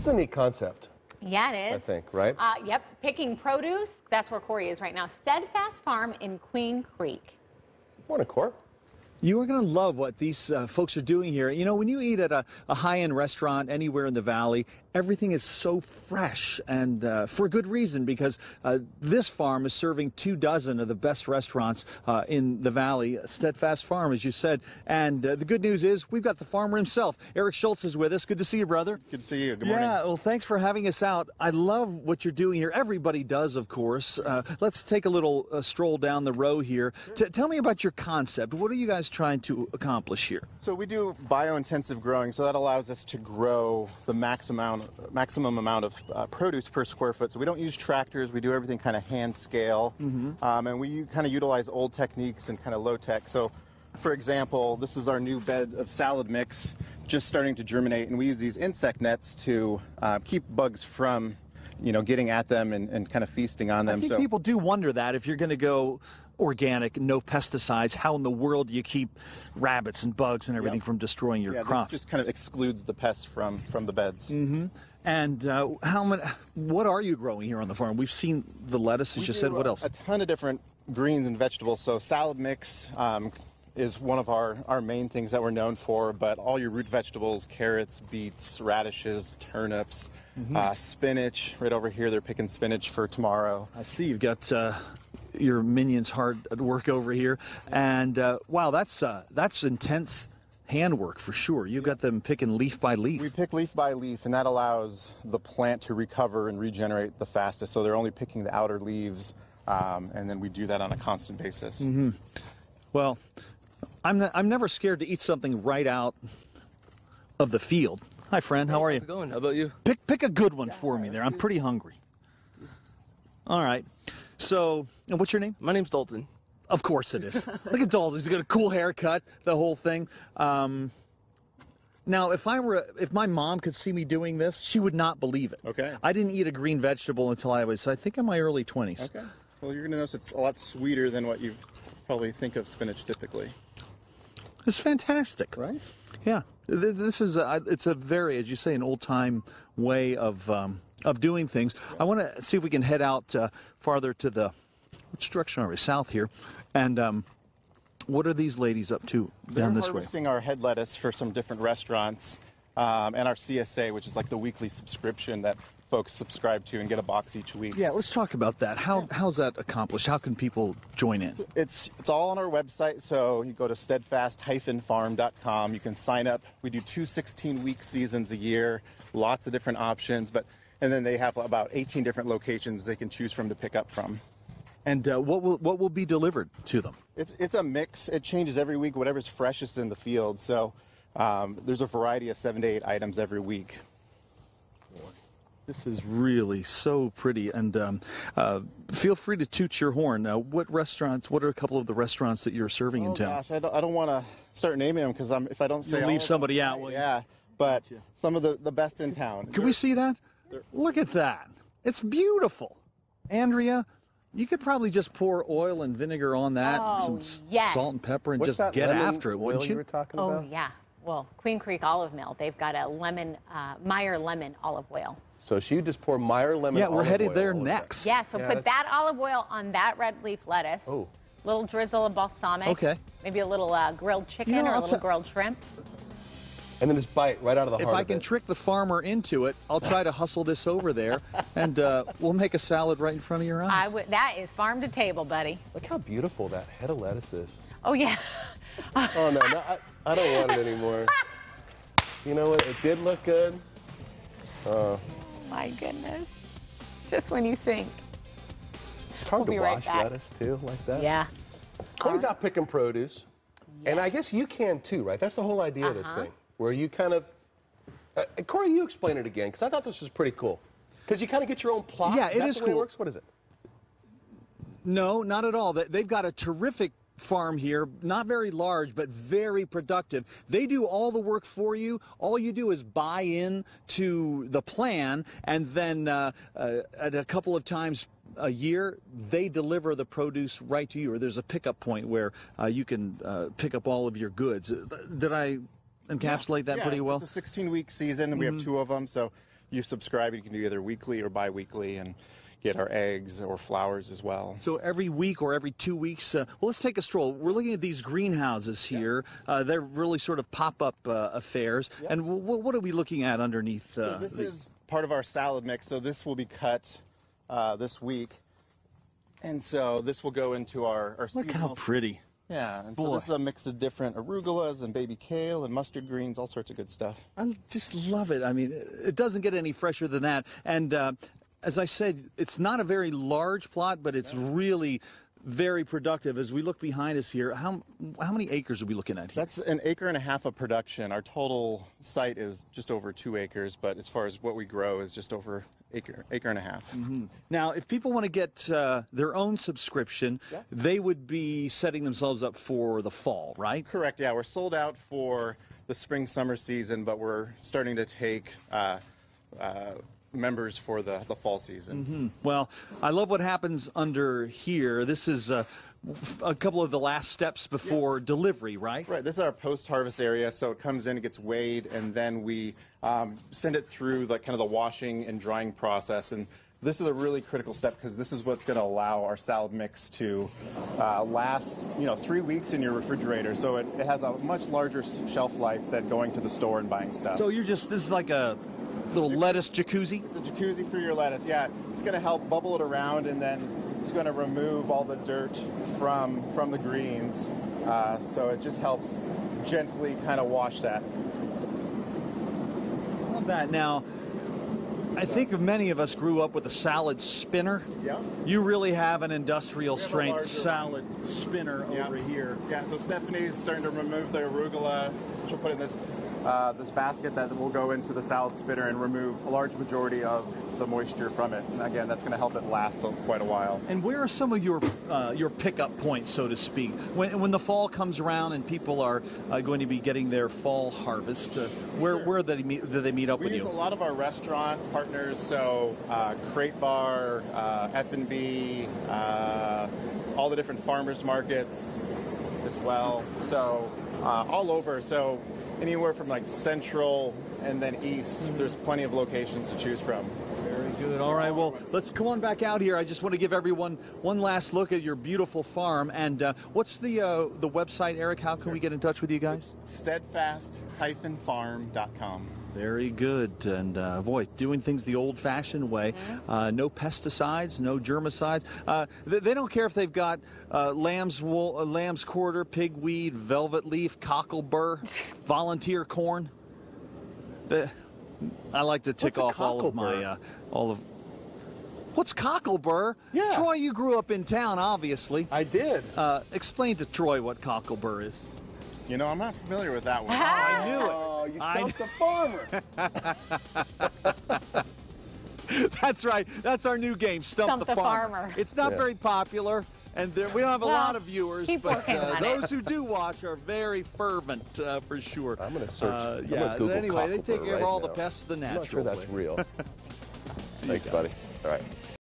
It's a neat concept. Yeah, it is. I think, right? Yep, picking produce. That's where Cory is right now. Steadfast Farm in Queen Creek. Morning, Cory. You are going to love what these folks are doing here. You know, when you eat at a high-end restaurant anywhere in the valley, everything is so fresh, and for good reason, because this farm is serving 24 of the best restaurants in the valley. Steadfast Farm, as you said. And the good news is we've got the farmer himself. Eric Schultz is with us. Good to see you, brother. Good to see you. Good morning. Yeah, well, thanks for having us out. I love what you're doing here. Everybody does, of course. Let's take a little stroll down the row here. Tell me about your concept. What are you guys trying to accomplish here? So we do biointensive growing, so that allows us to grow the maximum amount of produce per square foot. So we don't use tractors. We do everything kind of hand scale, and we kind of utilize old techniques and kind of low tech. So, for example, this is our new bed of salad mix, just starting to germinate, and we use these insect nets to keep bugs from, getting at them and kind of feasting on them. I think people do wonder that if you're going to go organic, no pesticides, how in the world do you keep rabbits and bugs and everything from destroying your crops? This just kind of excludes the pests from the beds. And what are you growing here on the farm? We've seen the lettuce, as you said. What else? A ton of different greens and vegetables. So salad mix is one of our main things that we're known for, but all your root vegetables, carrots, beets, radishes, turnips, spinach. Right over here, they're picking spinach for tomorrow. I see you've got your minions hard at work over here. And wow, that's intense handwork for sure. You've got them picking leaf by leaf. We pick leaf by leaf, and that allows the plant to recover and regenerate the fastest. So they're only picking the outer leaves, and then we do that on a constant basis. Well, I'm never scared to eat something right out of the field. Hi, friend. How are you? How's it going? How about you? Pick a good one for me there. I'm pretty hungry. All right. So, and what's your name? My name's Dalton. Of course it is. Look at Dalton. He's got a cool haircut, the whole thing. Now, if my mom could see me doing this, she would not believe it. Okay. I didn't eat a green vegetable until I think in my early 20s. Okay. Well, you're going to notice it's a lot sweeter than what you probably think of spinach typically. It's fantastic. Right? Yeah. This is it's a very, as you say, an old-time way of doing things. I want to see if we can head out farther to the, which direction are we? South here. And what are these ladies up to down this way? They're harvesting our head lettuce for some different restaurants, and our CSA, which is like the weekly subscription that folks subscribe to and get a box each week. Yeah, let's talk about that. How's that accomplished? How can people join in? It's all on our website, so you go to steadfast-farm.com. You can sign up. We do 2 16-week seasons a year, lots of different options, and then they have about 18 different locations they can choose from to pick up from. And what will be delivered to them? It's a mix. It changes every week, whatever's freshest in the field. So there's a variety of 7 to 8 items every week. This is really so pretty, and feel free to toot your horn. What are a couple of the restaurants that you're serving in town? Gosh, I don't want to start naming them because if I don't say, you'll leave somebody out. Will you? Yeah, but some of the best in town. Can we see that? Look at that. It's beautiful. Andrea, you could probably just pour oil and vinegar on that, some salt and pepper, and What's just get after it, wouldn't you? You were talking about? Oh, yeah. Well, Queen Creek Olive Mill, they've got a Meyer lemon olive oil. So you just pour Meyer lemon Yeah, olive we're headed oil there over next. Yeah, so put that olive oil on that red leaf lettuce. Oh. Little drizzle of balsamic. Okay. Maybe a little grilled chicken or a little grilled shrimp. And then just bite right out of the heart If I can trick the farmer into it, I'll try to hustle this over there, and we'll make a salad right in front of your eyes. That is farm to table, buddy. Look how beautiful that head of lettuce is. Oh, yeah. Oh, no, I don't want it anymore. You know what? It did look good. My goodness. Just when you think. It's hard We'll to be right wash back. lettuce, too, like that. Yeah. Cory's out picking produce. And I guess you can, too, right? That's the whole idea of this thing, where you kind of... Cory, you explain it again, because I thought this was pretty cool. Because you kind of get your own plot. Yeah, it is is the way cool. It works? What is it? No, not at all. They've got a terrific farm here, not very large, but very productive. They do all the work for you. All you do is buy in to the plan, and then at a couple of times a year, they deliver the produce right to you, or there's a pickup point where you can pick up all of your goods. Did I encapsulate that pretty well? It's a 16-week season, and we have 2 of them, so you subscribe, you can do either weekly or bi-weekly and get our eggs or flowers as well. So every week or every 2 weeks, well, let's take a stroll. We're looking at these greenhouses here. They're really sort of pop-up affairs. And what are we looking at underneath? So this is part of our salad mix. So this will be cut this week. And so this will go into our Look seasonal. how pretty. Yeah, and so Boy. this is a mix of different arugulas and baby kale and mustard greens, all sorts of good stuff. I just love it. I mean, it doesn't get any fresher than that. And as I said, it's not a very large plot, but it's really very productive. As we look behind us here, how many acres are we looking at here? That's an acre and a half of production. Our total site is just over 2 acres, but as far as what we grow is just over acre and a half. Mm-hmm. Now, if people want to get their own subscription, they would be setting themselves up for the fall, right? Correct, yeah. We're sold out for the spring-summer season, but we're starting to take members for the fall season. Mm-hmm. Well, I love what happens under here. This is a couple of the last steps before delivery, right? Right, this is our post-harvest area, so it comes in, it gets weighed, and then we send it through the kind of the washing and drying process. And this is a really critical step because this is what's going to allow our salad mix to last, 3 weeks in your refrigerator. So it has a much larger shelf life than going to the store and buying stuff. So this is like a little lettuce jacuzzi? It's a jacuzzi for your lettuce, yeah. It's going to help bubble it around, and then it's going to remove all the dirt from the greens. So it just helps gently kind of wash that. I love that. Now, I think many of us grew up with a salad spinner. Yeah. You really have an industrial We have a strength larger salad spinner Yeah. over here. Yeah, so Stephanie's starting to remove the arugula. She'll put it in this basket that will go into the salad spinner and remove a large majority of the moisture from it. And again, that's going to help it last quite a while. And where are some of your pickup points, so to speak, when the fall comes around and people are going to be getting their fall harvest? Where do they meet up We with use you? a lot of our restaurant partners, so Crate Bar, F&B, all the different farmers markets as well. So all over. So anywhere from like central and then east, there's plenty of locations to choose from. Very good. All right, well, let's come on back out here. I just want to give everyone one last look at your beautiful farm. And what's the website, Eric? How can we get in touch with you guys? Steadfast-farm.com. Very good. And boy, doing things the old-fashioned way. No pesticides, no germicides. They don't care if they've got lamb's wool, lamb's quarter, pigweed, velvet leaf, cocklebur, volunteer corn. I like to tick off all of my What's cocklebur? Yeah. Troy, you grew up in town, obviously. I did. Explain to Troy what cocklebur is. I'm not familiar with that one. I knew it. Oh, you stumped the farmer. That's right. That's our new game, Stump the Farmer. It's not very popular, and we don't have a lot of viewers, keep but working on those it. who do watch are very fervent, for sure. I'm going to search. I'm Yeah, gonna Google anyway, they take cocklebur care of right all the now. pests the I'm not natural sure that's way. real. See you Thanks, buddy. guys. All right.